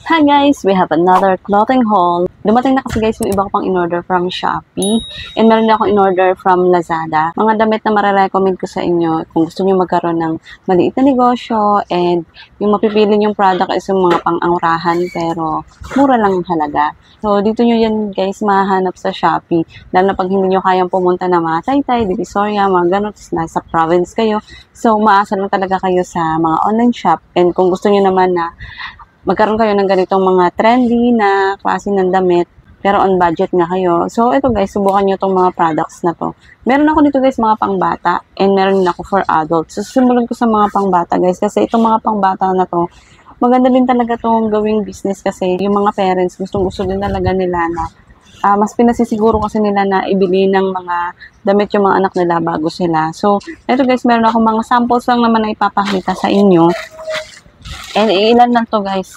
Hi guys! We have another clothing haul. Dumating na kasi guys yung iba ko pang in-order from Shopee. And meron na ako in-order from Lazada. Mga damit na marirecommend ko sa inyo kung gusto niyo magkaroon ng maliit na negosyo. And yung mapipili yung product is yung mga pang-angurahan pero mura lang ang halaga. So dito nyo yan guys mahanap sa Shopee. Lalo na pag hindi nyo kayang pumunta na mga Taytay, Divisoria, mga ganun. Nasa province kayo. So maasa lang talaga kayo sa mga online shop. And kung gusto nyo naman na magkaroon kayo ng ganitong mga trendy na klase ng damit, pero on budget nga kayo. So, ito guys, subukan nyo itong mga products na to. Meron ako dito guys, mga pangbata, and meron din ako for adults. So, simulan ko sa mga pangbata guys, kasi itong mga pangbata na to, maganda din talaga itong gawing business kasi yung mga parents, gustong-gusto din talaga nila na mas pinasisiguro kasi nila na ibili ng mga damit yung mga anak nila bago sila. So, ito guys, meron ako mga samples lang naman na ipapakita sa inyo. And ilan lang to guys.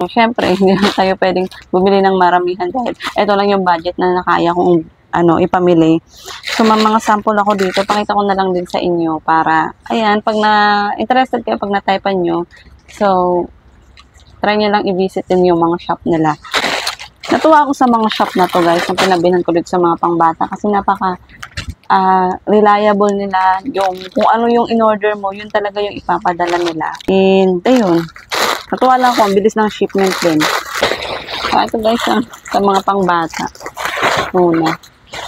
Syempre, hindi lang tayo pwedeng bumili ng maramihan dahil ito lang yung budget na nakaya kong ipamili. So, mga sample ako dito. Pakita ko na lang din sa inyo para, ayan, pag interested kayo, pag na-typean nyo, so, try nyo lang i-visit din yung mga shop nila. Natuwa ako sa mga shop na to guys, na pinabilhan ko dito sa mga pangbata kasi napaka reliable nila, yung kung ano yung in-order mo, yun talaga yung ipapadala nila. And ayun, natuwa lang ako, ang bilis ng shipment din. So ito guys, sa mga pangbata muna.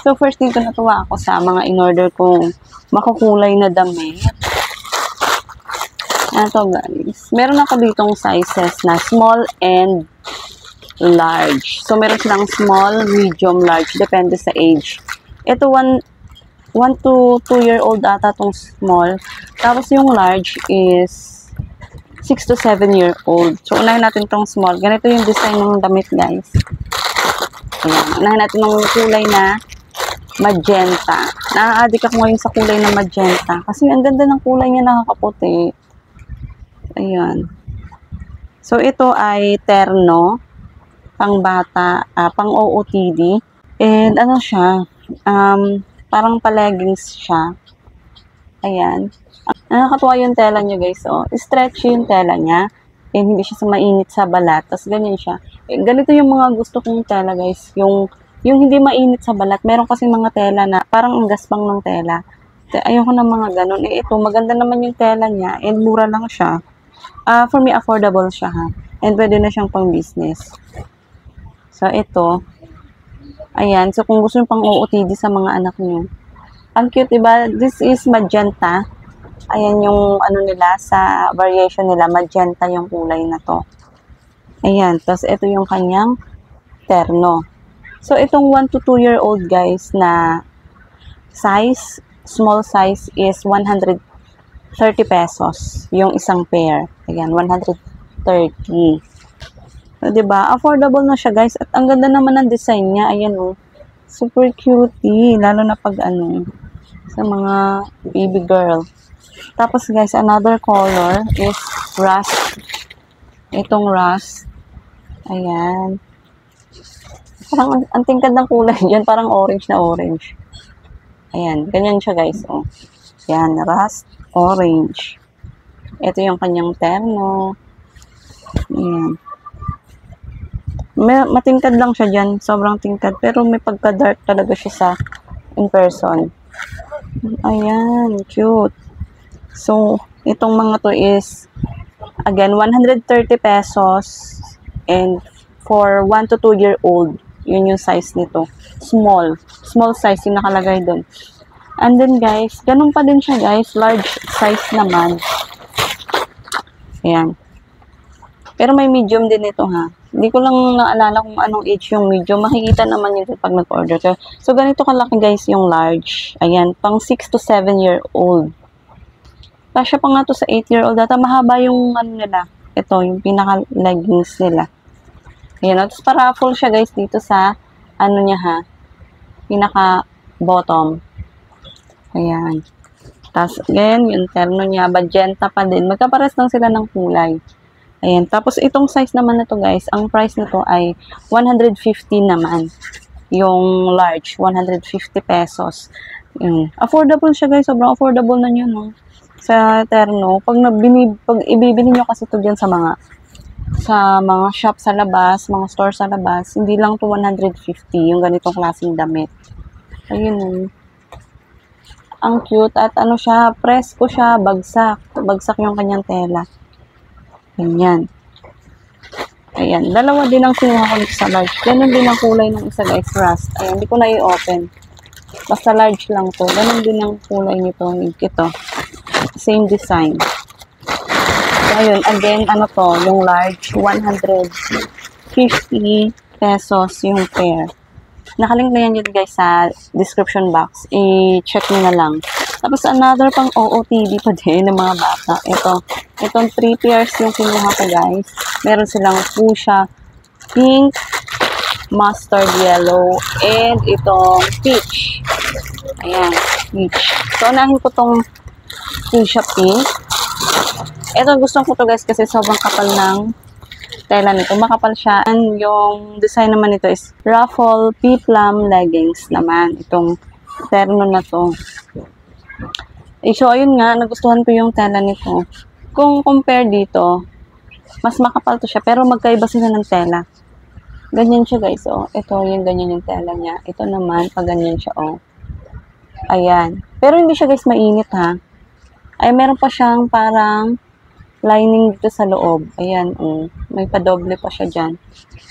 So first dito natuwa ako sa mga in-order kong makukulay na damit. Ito guys, meron ako ditong sizes na small and large. So meron silang small, medium, large, depende sa age. Ito 1 to 2-year-old ata tong small. Tapos yung large is 6 to 7-year-old. So, unahin natin tong small. Ganito yung design ng damit, guys. Ayan. Unahin natin ng kulay na magenta. Na-addict ako ngayon sa kulay na magenta. Kasi ang ganda ng kulay niya, nakakaputi. Ayan. So, ito ay terno. Pang bata, pang OOTD. And ano siya, parang pa-leggings siya. Ayan. Nakakatuwa yung tela niya guys. Oh. Stretchy yung tela niya. And hindi siya mainit sa balat. Tapos ganyan siya. Ganito yung mga gusto kong tela guys. Yung hindi mainit sa balat. Meron kasi mga tela na parang ang gaspang ng tela. Ayoko ng mga ganun. Ito, maganda naman yung tela niya. And mura lang siya. For me, affordable siya ha. And pwede na siyang pang business. So, ito. Ayan, so kung gusto nyo pang OOTD sa mga anak nyo. Ang cute, diba? This is magenta. Ayan yung ano nila, sa variation nila, magenta yung kulay na to. Ayan, tapos ito yung kanyang terno. So, itong 1 to 2-year-old guys na size, small size is 130 pesos. Yung isang pair. Ayan, 130. So, diba? Affordable na siya, guys. At ang ganda naman ng design niya. Ayan, oh. Super cutie. Lalo na pag, sa mga baby girl. Tapos, guys, another color is rust. Itong rust. Ayan. Parang, ang tingkad ng kulay dyan. Parang orange na orange. Ayan. Ganyan siya, guys, oh. Ayan, rust, orange. Ito yung kanyang terno. Ayan. Matingkad lang siya dyan. Sobrang tingkad. Pero may pagka-dark talaga siya sa in person. Ayan. Cute. So, itong mga to is, again, 130 pesos. And for 1 to 2-year-old, yun yung size nito. Small. Small size yung nakalagay doon. And then, guys, ganun pa din siya, guys. Large size naman. Ayan. Pero may medium din ito, ha. Hindi ko lang naalala kung anong age yung medium. Makikita naman yun pag nag-order ka. So, ganito kalaki guys yung large. Ayan, pang 6 to 7-year-old. Kasya pa nga to sa 8-year-old. Data mahaba yung nila. Ito, yung pinaka-leggings nila. Ayan, tapos pa-raffle siya guys dito sa niya ha. Pinaka-bottom. Ayan. Tapos, again, yung terno niya, magenta pa din. Magkapares lang sila ng kulay. Ayan. Tapos, itong size naman na to guys, ang price nito ay 150 naman. Yung large, 150 pesos. Ayan. Affordable siya guys. Sobrang affordable na yun, no? Sa terno. Pag ibibili nyo kasi ito dyan sa mga sa mga shop sa labas, mga store sa labas, hindi lang to 150 yung ganitong klaseng damit. Ayun. Ang cute at ano siya, presko siya, bagsak. Bagsak yung kanyang tela. Ganyan. Ayan. Dalawa din ang kinuha ko nito sa large. Ganun din ang kulay ng isa guys, rust. Ayan, hindi ko na i-open. Basta large lang to. Ganun din ang kulay nito. Ito. Same design. So, ayun. Again, ano to? Yung large, 150 pesos yung pair. Nakalink na yan yun guys sa description box. I-check nyo na lang. Tapos another pang OOTD pa din ng mga bata. Itong 3 pairs yung kinuha ko guys. Meron silang fuchsia, pink, mustard yellow, and itong peach. Ayan, peach. So, unahin ko tong fuchsia pink. Ito, gusto ko to guys kasi sobrang kapal ng tela nito. Makapal siya. And yung design naman nito is ruffle peplum leggings naman. Itong terno na to. So, ayun nga, nagustuhan ko yung tela nito. Kung compare dito, mas makapal to siya, pero magkaiba sila ng tela. Ganyan siya guys, oh. Ito, yung ganyan yung tela niya. Ito naman, pag ganyan siya, oh. Ayan. Pero hindi siya guys mainit, ha. Ay, meron pa siyang parang lining dito sa loob. Ayan, oh. May padoble pa siya dyan.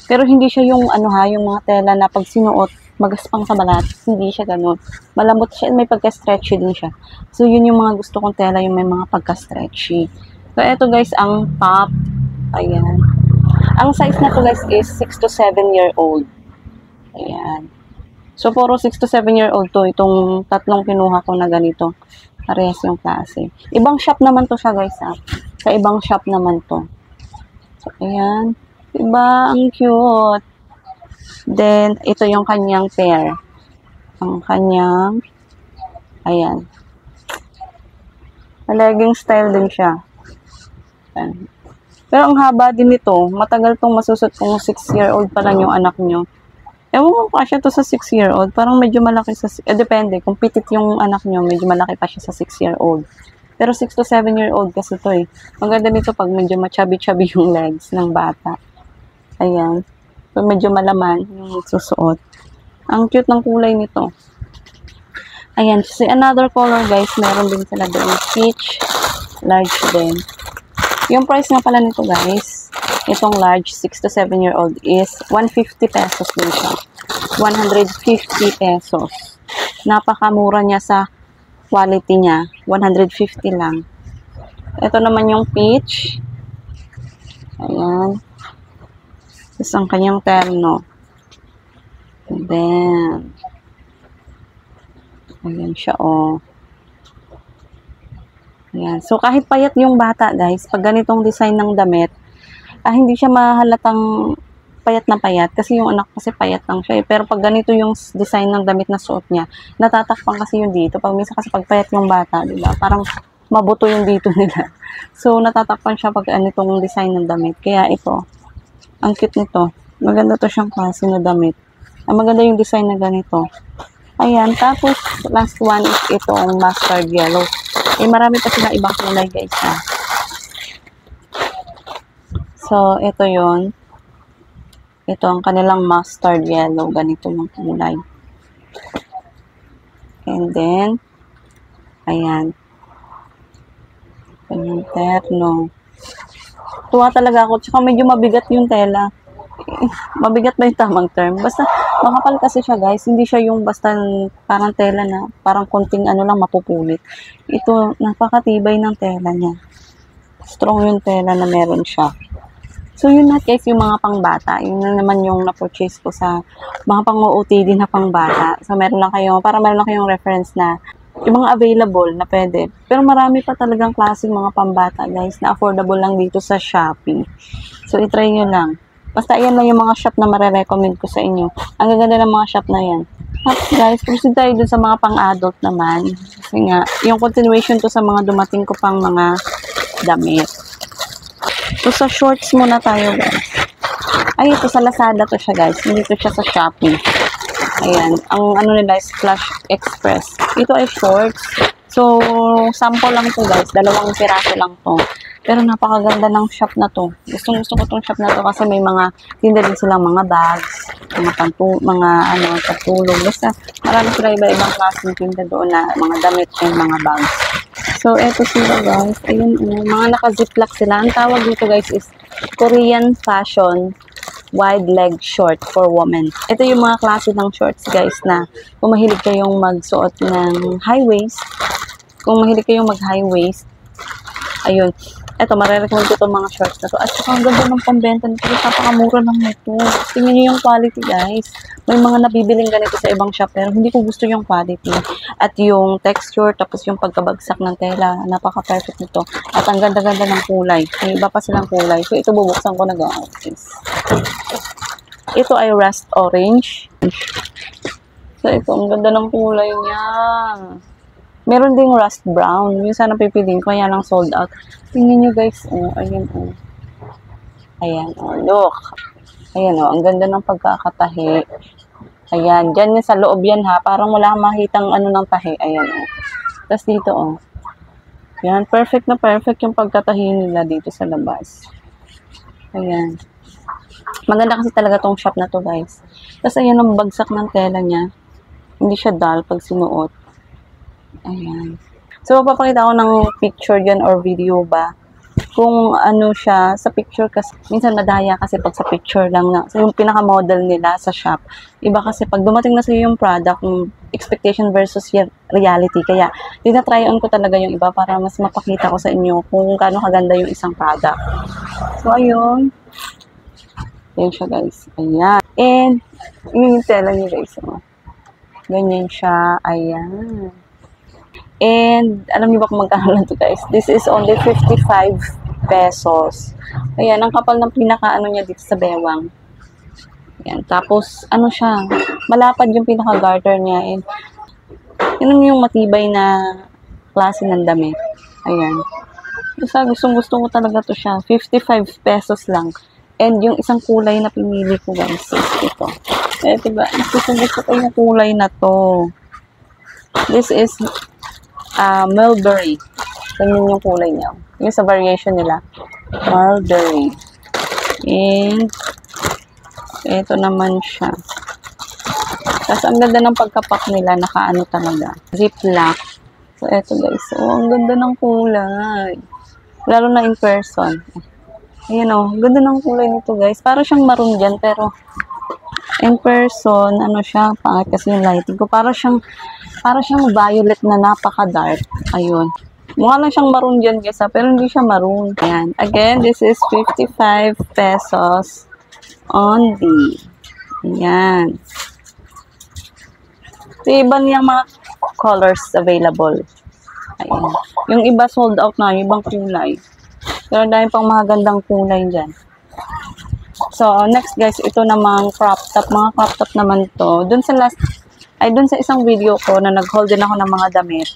Pero hindi siya yung, ano ha, yung mga tela na pag sinuot, magaspang sa balat. Hindi siya ganun. Malambot siya, may pagka-stretchy din siya. So, yun yung mga gusto kong tela, yung may mga pagka-stretchy. So, eto guys, ang top. Ayan. Ang size na to guys is 6 to 7 year old. Ayan. So, puro 6 to 7 year old to. Itong tatlong kinuha ko na ganito. Parehas yung klase. Ibang shop naman to siya guys, ha. Sa ibang shop naman to. So, ayan. Diba? Ang cute. Then, ito yung kanyang pair. Ang kanyang, ayan. Legging style din siya. Ayan. Pero ang haba din nito. Matagal tong masusot kung 6-year-old pa lang yung anak nyo. Ewan ko pa siya to sa 6-year-old. Parang medyo malaki sa, depende. Kung pitit yung anak nyo, medyo malaki pa siya sa 6-year-old. Pero 6 to 7-year-old kasi to eh. Maganda nito pag medyo machabi-chabi yung legs ng bata. Ayan. So, medyo malaman yung susuot. Ang cute ng kulay nito. Ayan. So, another color guys, meron din sila doon. Peach. Large din. Yung price nga pala nito guys, itong large, 6 to 7-year-old is 150 pesos din siya. 150 pesos. Napakamura niya sa quality niya. 150 lang. Ito naman yung peach. Ayan. Tapos ang kanyang terno. And then, ayan siya, oh. Ayan. So, kahit payat yung bata, guys, pag ganitong design ng damit, hindi siya mahalatang payat na payat. Kasi yung anak kasi payat lang siya. Pero pag ganito yung design ng damit na suot niya, natatakpan kasi yung dito. Pag minsan kasi pag payat yung bata, diba? Parang mabuto yung dito nila. So, natatakpan siya pag ganitong design ng damit. Kaya ito, ang cute nito. Maganda to siyang klase na damit. Ang maganda yung design na ganito. Ayan. Tapos, last one is itong mustard yellow. Marami pa sila ibang kulay, guys, ha. So, ito yon. Ito ang kanilang mustard yellow. Ganito yung kulay. And then, ayan. Yung terno. Tuwa talaga ako. Tsaka medyo mabigat yung tela. Mabigat ba yung tamang term? Basta, makapal kasi siya guys. Hindi siya yung basta parang tela na parang konting ano lang mapupulit. Ito, napakatibay ng tela niya. Strong yung tela na meron siya. So, yun na guys, yung mga pangbata. Yun na naman yung na-purchase ko sa mga pang-OOTD na pangbata. So, meron lang kayo, para meron lang kayong reference na yung mga available na pwede. Pero marami pa talagang klaseng mga pambata, guys, na affordable lang dito sa Shopee. So, itry nyo lang. Basta, ayan lang yung mga shop na marirecommend ko sa inyo. Ang gaganda ng mga shop na yan. Tapos, guys, proceed tayo dun sa mga pang-adult naman. Kasi nga, yung continuation to sa mga dumating ko pang mga damit. So, sa shorts muna tayo, guys. Ay, ito sa Lazada to siya, guys. Hindi to siya sa Shopee. Ayan. Ang ano nila is Flash Express. Ito ay shorts. So, sample lang to, guys. 2 piraso lang to. Pero napakaganda ng shop na to. Gusto ko tong shop na to kasi may mga tinda din silang mga bags, mga pantulong. Basta marami sila iba-ibang klaseng tinda doon na mga damit and mga bags. So, eto sila guys. Ayun, mga naka-ziplock sila. Ang tawag dito guys is Korean fashion wide leg short for women. Ito yung mga klase ng shorts guys na kung mahilig kayong magsuot ng high waist, kung mahilig kayong mag-high waist, ayun. Eto, marirecommend ko itong mga shorts na to. At saka ang ganda ng pambenta nito. Napakamura lang nito. Tingnan nyo yung quality, guys. May mga nabibiling ganito sa ibang shop, pero hindi ko gusto yung quality. At yung texture, tapos yung pagkabagsak ng tela. Napaka-perfect nito. At ang ganda-ganda ng kulay. May iba pa silang kulay. So, ito bubuksan ko na, guys. Ito ay rust orange. So, ito, ang ganda ng kulay niya. Meron ding rust brown. Yung sana pipiliin ko, kaya lang sold out. Tingnan nyo guys. Oh, ayan oh. Ayan oh, look. Ayan oh, ang ganda ng pagkakatahi. Ayan, dyan sa loob yan ha. Parang wala kang makitang ano ng tahi. Ayan oh. Tapos dito oh. Ayan, perfect na perfect yung pagkatahi nila dito sa labas. Ayan. Maganda kasi talaga tong shop na to guys. Tapos ayan ang bagsak ng tela niya. Hindi siya dull pag sinuot. Ayan. So, papakita ko ng picture dyan or video ba. Kung ano siya, sa picture kasi, minsan madaya kasi pag sa picture lang na, so yung pinaka-model nila sa shop. Iba kasi pag dumating na sa yung product, yung expectation versus reality. Kaya, tinatry on ko talaga yung iba para mas mapakita ko sa inyo kung gaano kaganda yung isang product. So, ayun. Ayan siya guys. Ayan. And, yung tela niyo guys. Oh. Ganyan siya. Ayan. And, alam niyo ba kung magkano lang ito guys? This is only 55 pesos. Ayan, ang kapal ng pinaka-ano niya dito sa bewang. Ayan, tapos, ano siya, malapad yung pinaka-garter niya. And, yun yung matibay na klase ng damit. Ayan. Gusto ko talaga to siya. 55 pesos lang. And, yung isang kulay na pinili ko guys, is ito. Eh, diba, gusto ko yung kulay na to. This is mulberry. Ganyan yung kulay niya. Yung sa variation nila. Mulberry. And, ito naman siya. Tapos, ang ganda ng pagkapak nila. Nakaano talaga. Ziplock. So, ito guys. Oh, ang ganda ng kulay. Lalo na in person. Ayan o. Ang ganda ng kulay nito guys. Para siyang maroon dyan. Pero, in person, ano siya, pangit kasi yung lighting ko. Para siyang violet na napaka-dark. Ayun. Mukha lang siyang maroon dyan guys, pero hindi siya maroon. Ayan. Again, this is 55 pesos only. Ayan. So, iba niyang mga colors available. Ayan. Yung iba sold out na, yung ibang kulay. Pero dahil pang mga gandang kulay dyan. So, next guys, ito namang crop top. Mga crop top naman to. Dun sa isang video ko na nag-haul din ako ng mga damit.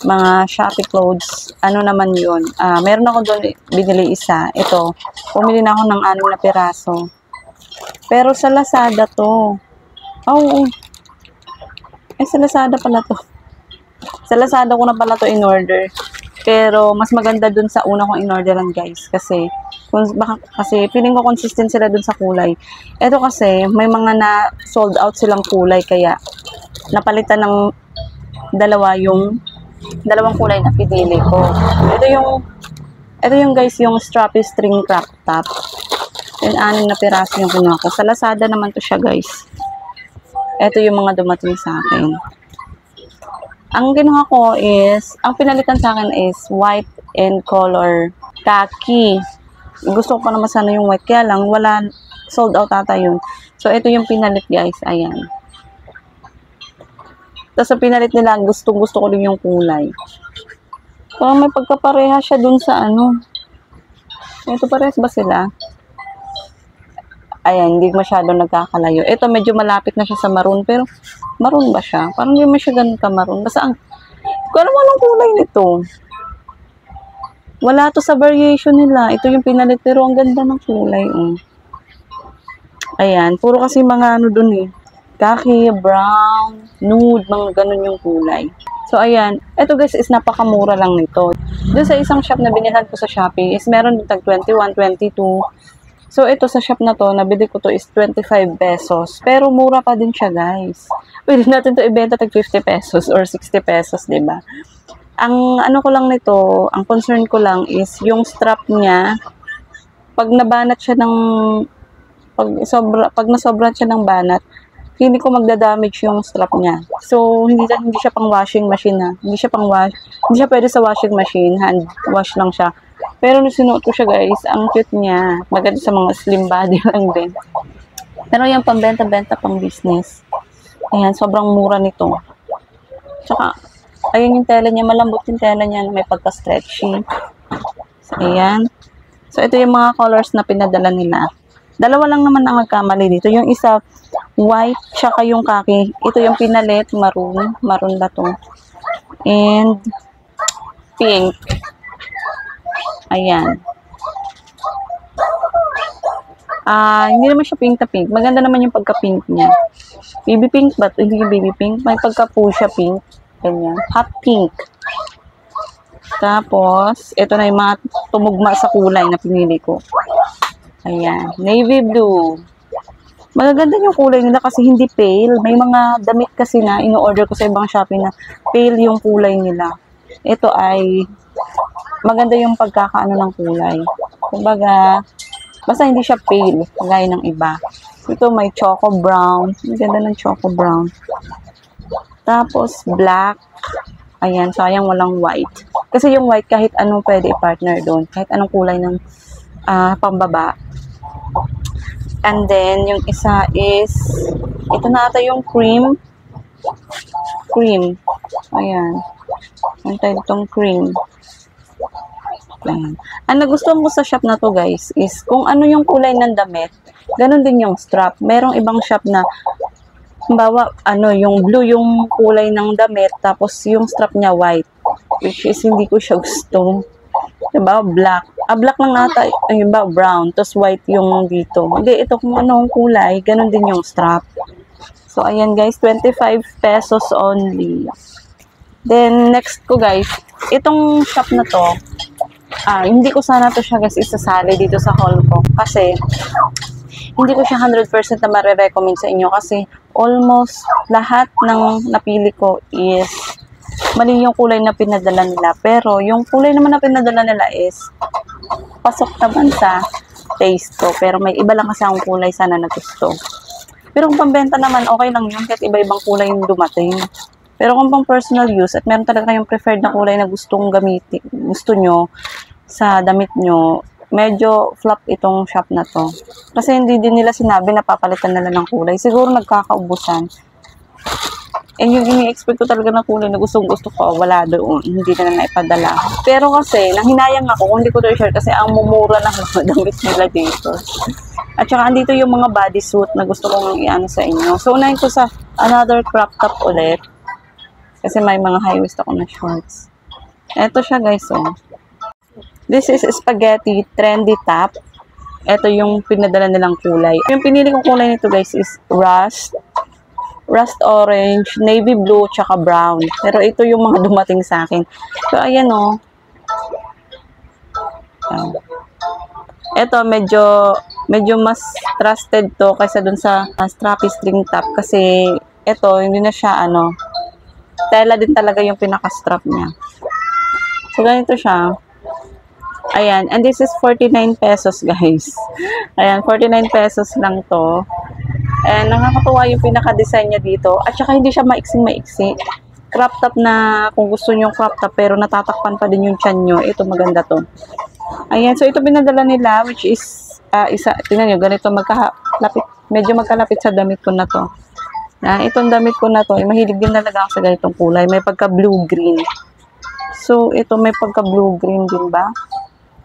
Mga Shopee clothes. Ano naman yun? Meron ako doon binili isa. Ito. Pumili na ako ng 6 na piraso. Pero sa Lazada to. Oh. Sa Lazada pala to. Sa Lazada ko na pala to in-order. Pero mas maganda dun sa una kong in-orderan guys. Kasi feeling ko consistent sila dun sa kulay. Ito kasi may mga na sold out silang kulay kaya napalitan ng dalawang kulay na pinili ko. Ito yung guys yung strappy string crop top. And 6 na piraso yung kinuha ko. Sa Lazada naman to siya guys. Ito yung mga dumating sa akin. Ang kinuha ko is, ang pinalitan sa akin is white and color khaki. Gusto ko pa naman sana yung white, kaya lang wala, sold out ata yun. So, ito yung pinalit guys, ayan. Tapos sa pinalit nila, gusto ko din yung kulay. Parang may pagkapareha siya dun sa ano. Ito parehas ba sila? Ayan, hindi masyado nagkakalayo. Ito medyo malapit na siya sa maroon, pero maroon ba siya? Parang hindi mo siya ganun ka-maroon. Basta kung ano anong kulay nito. Wala to sa variation nila. Ito yung pinalit, pero ang ganda ng kulay. Ayan, puro kasi mga ano dun eh. Khaki, brown, nude, mga ganun yung kulay. So, ayan. Ito guys is napakamura lang nito. Doon sa isang shop na binilhan ko sa Shopee is meron din tag 21, 22. So, ito sa shop na to, nabili ko to is 25 pesos. Pero mura pa din siya, guys. Pwede natin to ibenta tag 50 pesos or 60 pesos, diba? Ang ano ko lang nito, ang concern ko lang is yung strap niya, pag nabanat siya ng, pag nasobra siya ng banat, hindi ko magda-damage yung strap niya. So, hindi siya pang washing machine na. Hindi siya pwede sa washing machine, hand wash lang siya. Pero nung sinuot ko siya guys, ang cute niya. Maganda sa mga slim body lang din. Pero yung pambenta-benta pang business. Ayan, sobrang mura nito. Tsaka, ayun yung tela niya. Malambot yung tela niya. May pagka-stretchy. So, ayan. So, ito yung mga colors na pinadala nila. Dalawa lang naman ang nagkamali dito. Yung isa, white, tsaka yung khaki. Ito yung pinalit, maroon. Maroon ba to? And, pink. Ayan. Hindi naman siya pink na pink. Maganda naman yung pagka-pink niya. Baby pink ba? Hindi yung baby pink. May pagka-fuchsia pink. Ganyan. Hot pink. Tapos, ito na yung mga tumugma sa kulay na pinili ko. Ayan. Navy blue. Magaganda yung kulay nila kasi hindi pale. May mga damit kasi na ino-order ko sa ibang Shopee na pale yung kulay nila. Ito ay maganda yung pagkakaano ng kulay. Kumbaga, basta hindi siya pale, kagaya ng iba. Ito may choco brown. Ang ganda ng choco brown. Tapos, black. Ayan, sayang walang white. Kasi yung white, kahit anong pwede i-partner doon. Kahit anong kulay ng pambaba. And then, yung isa is, ito na ata yung cream. Cream. Ayan. Ang tayo itong cream. Ayan. Ang nagustuhan ko sa shop na to guys is kung ano yung kulay ng damit, ganun din yung strap. Merong ibang shop na halimbawa, yung blue yung kulay ng damit tapos yung strap niya white, which is hindi ko siya gusto. Diba? Black. Black lang ata, ayun ba, brown, tapos white yung dito. Hindi, ito kung ano ang kulay, ganun din yung strap. So, ayan guys, 25 pesos only. Then, next ko guys, itong shop na to, hindi ko sana to siya guys isasali dito sa haul ko. Kasi, hindi ko siya 100% na marirecommend sa inyo kasi almost lahat ng napili ko is mali yung kulay na pinadala nila. Pero, yung kulay naman na pinadala nila is pasok naman sa taste ko. Pero may iba lang kasi ang kulay sana na gusto. Pero kung pambenta naman, okay lang yun kahit iba-ibang kulay yung dumating. Pero kung pang personal use at meron talaga kayong preferred na kulay na gustong gamitin, gusto nyo sa damit nyo, medyo flop itong shop na to. Kasi hindi din nila sinabi na papalitan nila ng kulay. Siguro nagkakaubusan. And yung ini-expect ko talaga na kulay na gusto ko, wala doon. Hindi na naipadala. Pero kasi, nanghinayang ako kung hindi ko to share kasi ang mumura ng mga damit nila dito. At saka andito yung mga bodysuit na gusto kong i-ano sa inyo. So, unahin ko sa another crop top ulit. Kasi may mga high waist ako na shorts. Ito siya guys, oh. This is spaghetti trendy top. Ito yung pinadala nilang kulay. Yung pinili kong kulay nito guys is rust orange, navy blue, tsaka brown. Pero ito yung mga dumating sa akin. So, ayan oh. Ito, medyo mas trusted to kaysa dun sa strappy string top. Kasi, ito, hindi na siya, tela din talaga yung pinaka-strap niya. So, ganito siya. Ayan. And this is 49 pesos, guys. Ayan, 49 pesos lang to. And nakakatuwa yung pinaka-design niya dito. At saka hindi siya maiksing-maiksi. Crop top na, kung gusto nyo crop top, pero natatakpan pa din yung tiyan nyo. Ito, maganda to. Ayan. So, ito pinadala nila, which is, tingnan nyo, ganito magkalapit. Medyo magkalapit sa damit ko na to. Itong damit ko na to, mahilig din talaga ako sa ganitong kulay. May pagka-blue-green. So, ito may pagka-blue-green din ba?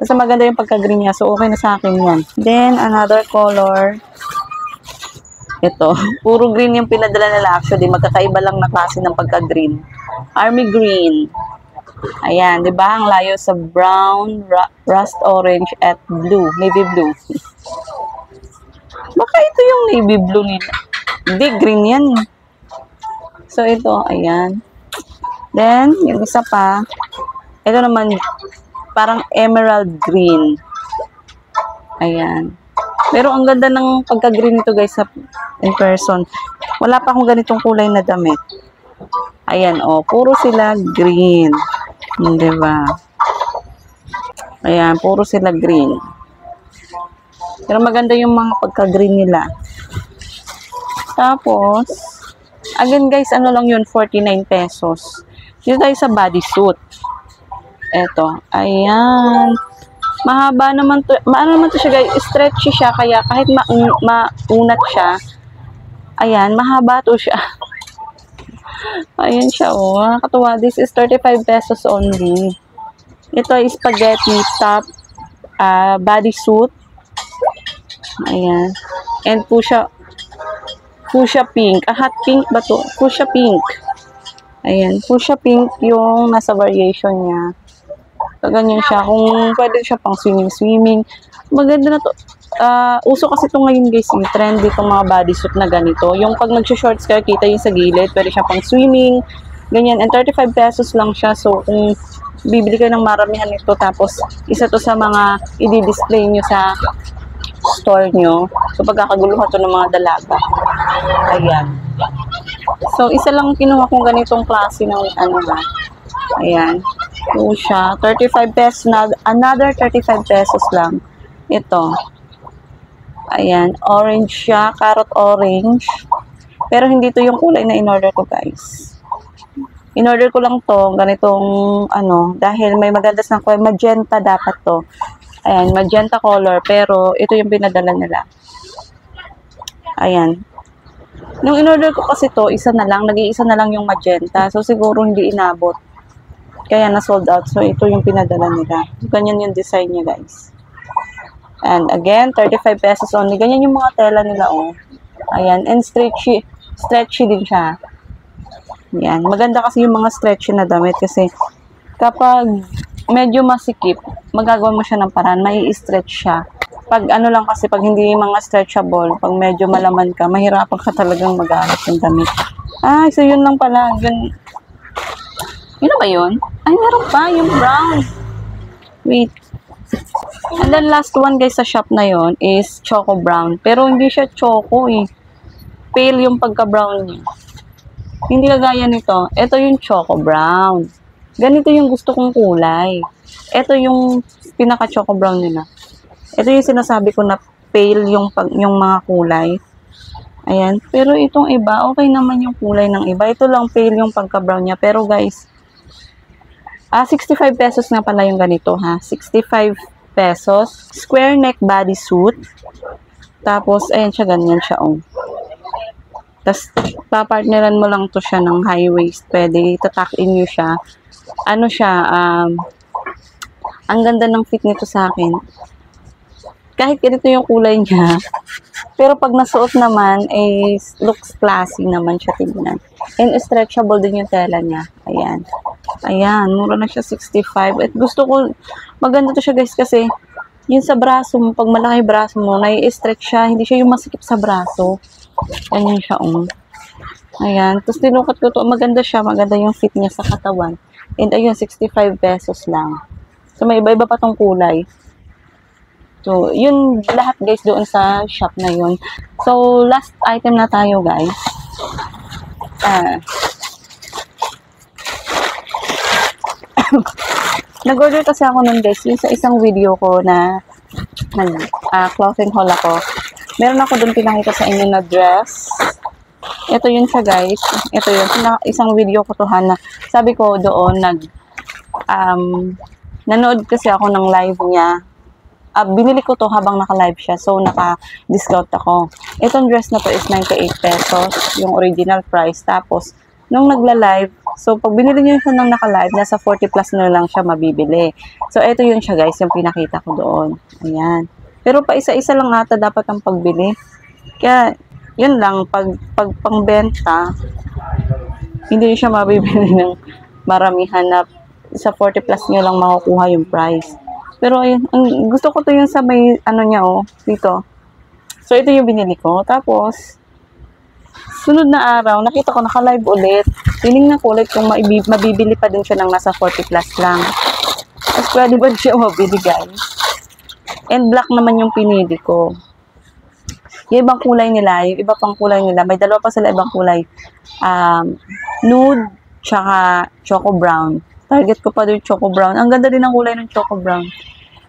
Kasi maganda yung pagka-green niya. So, okay na sa akin yan. Then, another color. Ito. Puro green yung pinadala nila. Actually, magkakaiba lang na klase ng pagka-green. Army green. Ayan, di ba? Ang layo sa brown, rust orange, at blue. Navy blue. Baka ito yung navy blue nila. Hindi, green yan. So, ito, ayan. Then, yung isa pa, ito naman, parang emerald green. Ayan. Pero ang ganda ng pagka-green nito guys in person. Wala pa akong ganitong kulay na damit. Ayan, oh, puro sila green. Diba? Ayan, puro sila green. Pero maganda yung mga pagka-green nila. Tapos, again guys, ano lang yun, 49 pesos. Dito tayo sa bodysuit. Eto, ayan. Mahaba naman to, maano naman to siya guys, stretchy siya, kaya kahit maunat siya, ayan, mahaba to siya. Ayan siya, oh, nakakatuwa. This is 35 pesos only. Ito ay spaghetti top bodysuit. Ayan. And fuchsia pink. Hot pink ba to? Fuchsia pink. Ayan. Fuchsia pink yung nasa variation niya. So, ganyan siya. Kung pwede siya pang swimming. Maganda na to. Uso kasi ito ngayon guys. Yung trendy itong mga bodysuit na ganito. Yung pag nag-shorts ka, kita yung sa gilid. Pwede siya pang swimming. Ganyan. And 35 pesos lang siya. So, kung bibili kayo ng maramihan nito, tapos isa to sa mga i-display nyo sa store nyo. So, pagkakaguluhan to ng mga dalaga. Ayan. So, isa lang kinuha kong ganitong klase ng ano na. Ayan. Ito siya. 35 pesos na. Another 35 pesos lang. Ito. Ayan. Orange siya. Carrot orange. Pero hindi to yung kulay na in-order ko guys. In-order ko lang to. Ganitong ano. Dahil may maganda sa kulay. Magenta dapat to. Ayan, magenta color, pero ito yung pinadala nila. Ayan. Nung in-order ko kasi to, isa na lang, nag-iisa na lang yung magenta. So, siguro hindi inabot. Kaya na-sold out. So, ito yung pinadala nila. Ganyan yung design niya, guys. And again, 35 pesos only. Ganyan yung mga tela nila, oh. Ayan, and stretchy din siya. Ayan, maganda kasi yung mga stretchy na damit kasi kapag medyo masikip, magagawa mo siya ng paraan, may i-stretch siya. Pag ano lang kasi, pag hindi mga stretchable, pag medyo malaman ka, mahirapan ka talagang mag-aarap yung damit. Ah, so yun lang pala. Yun na ba yun? Ay, meron pa, yung brown. Wait. And then last one guys sa shop na yon is choco brown. Pero hindi siya choco eh. Pale yung pagka-brown niya. Hindi kagaya nito. Ito yung choco brown. Ganito yung gusto kong kulay. Ito yung pinaka-choco brown nila. Ito yung sinasabi ko na pale yung mga kulay. Ayan. Pero itong iba, okay naman yung kulay ng iba. Ito lang pale yung pagka-brown niya. Pero guys, 65 pesos nga pala yung ganito ha. 65 pesos. Square neck bodysuit. Tapos, ayan siya, ganyan siya oh. Tapos, papartneran mo lang to siya ng high waist. Pwede, itatak in nyo siya. Ano siya, ang ganda ng fit nito sa akin. Kahit ganito yung kulay niya, pero pag nasuot naman, looks classy naman siya tingnan. And stretchable din yung tela niya. Ayan. Ayan, mura na siya 65. At gusto ko, maganda to siya guys kasi, yun sa braso mo, pag malaki braso mo, nai-stretch siya, hindi siya yung masikip sa braso. Ayan siya, Ayan. Tapos tinukat ko to, maganda siya, maganda yung fit niya sa katawan. And ayun, 65 pesos lang. So, may iba-iba pa tong kulay. So, yun lahat guys doon sa shop na yun. So, last item na tayo guys. Nag-order kasi ako nun guys, yung sa isang video ko na clothing haul ako. Meron ako doon pinakita sa inyo na dress. Ito yun siya guys. Ito yun. Isang video ko to na sabi ko doon nanood kasi ako ng live niya. Binili ko to habang naka-live siya. So, naka-discount ako. Itong dress na to is 98 pesos. Yung original price. Tapos, nung nagla-live, so, pag binili nyo siya nung naka-live, nasa 40 plus na lang siya mabibili. So, ito yun siya guys. Yung pinakita ko doon. Ayan. Pero pa isa-isa lang ata dapat ang pagbili. Kaya, yun lang, pag pangbenta, hindi siya mabibili ng maramihan na sa 40 plus nyo lang makukuha yung price. Pero ayun, gusto ko to yung sa may, niya dito. So, ito yung binili ko. Tapos, sunod na araw, nakita ko naka-live ulit. Tinignan ko ulit kung mabibili pa din siya ng nasa 40 plus lang. Tapos pwede ba siya mabili, guys? And black naman yung pinili ko. Yung ibang kulay nila, yung iba pang kulay nila, may dalawa pa sila ibang kulay. Nude, tsaka choco brown. Target ko pa din choco brown. Ang ganda din ng kulay ng choco brown.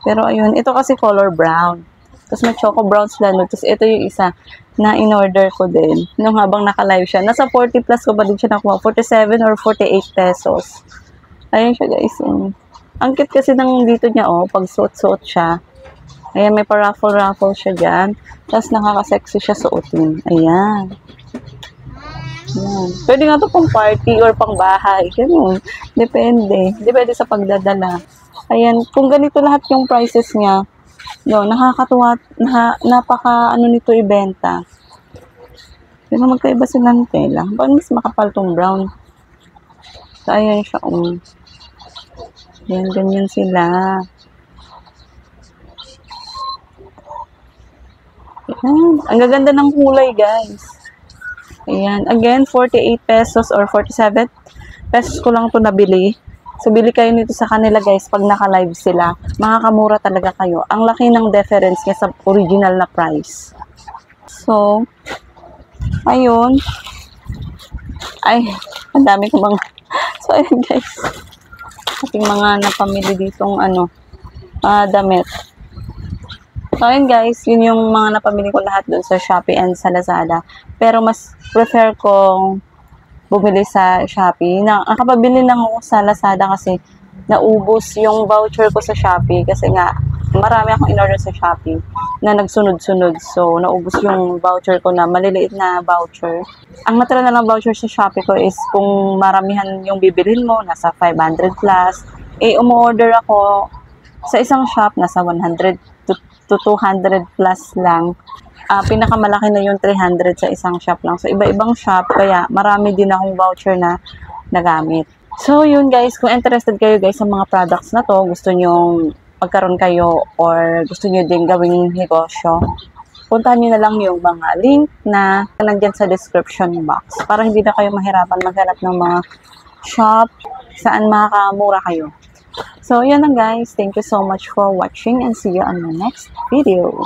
Pero ayun, ito kasi color brown. Tapos may choco brown sila nude. Tapos ito yung isa na in-order ko din. Nung habang naka-live siya. Nasa 40 plus ko ba din siya nakuha? 47 or 48 pesos. Ayun siya, guys. Ang cute kasi ng dito niya, pag suot-suot siya. Ayan, may pa-raffle-raffle siya dyan. Tapos nakaka-sexy siya suotin. Ayan. Ayan. Pwede nga ito pang party or pang bahay. Ganun. Depende. Depende sa pagdadala. Ayan. Kung ganito lahat yung prices niya, no, nakakatuwa. Napaka nito ibenta. Pero magkaiba sila ng tela. Bakit mas makapal tong brown? So, ayan siya. Ayan, ganyan sila. Ayan. Ang gaganda ng kulay, guys. Ayan. Again, 48 pesos or 47 pesos ko lang ito nabili. So, bili kayo nito sa kanila, guys, pag naka-live sila. Makakamura talaga kayo. Ang laki ng difference niya sa original na price. So, ayun. Ay, ang dami ko mga... So, ayun, guys. Ating mga napamili ditong, damit. So, ayun guys, yun yung mga napamili ko lahat doon sa Shopee and sa Lazada. Pero mas prefer kong bumili sa Shopee. Nakapabili lang ako sa Lazada kasi naubos yung voucher ko sa Shopee. Kasi nga, marami akong in-order sa Shopee na nagsunod-sunod. So, naubos yung voucher ko na maliliit na voucher. Ang natira na lang voucher sa Shopee ko is kung maramihan yung bibilhin mo, nasa 500 plus. Umu-order ako sa isang shop, nasa 100 to 200 plus lang. Pinakamalaki na yung 300 sa isang shop lang. So, iba-ibang shop. Kaya, marami din akong voucher na nagamit. So, yun guys. Kung interested kayo guys sa mga products na to, gusto nyo magkaroon kayo or gusto nyo din gawing negosyo, puntahan nyo na lang yung mga link na nandyan sa description box. Para hindi na kayo mahirapan maghanap ng mga shop saan makakamura kayo. So, yun lang guys. Thank you so much for watching and see you on my next video.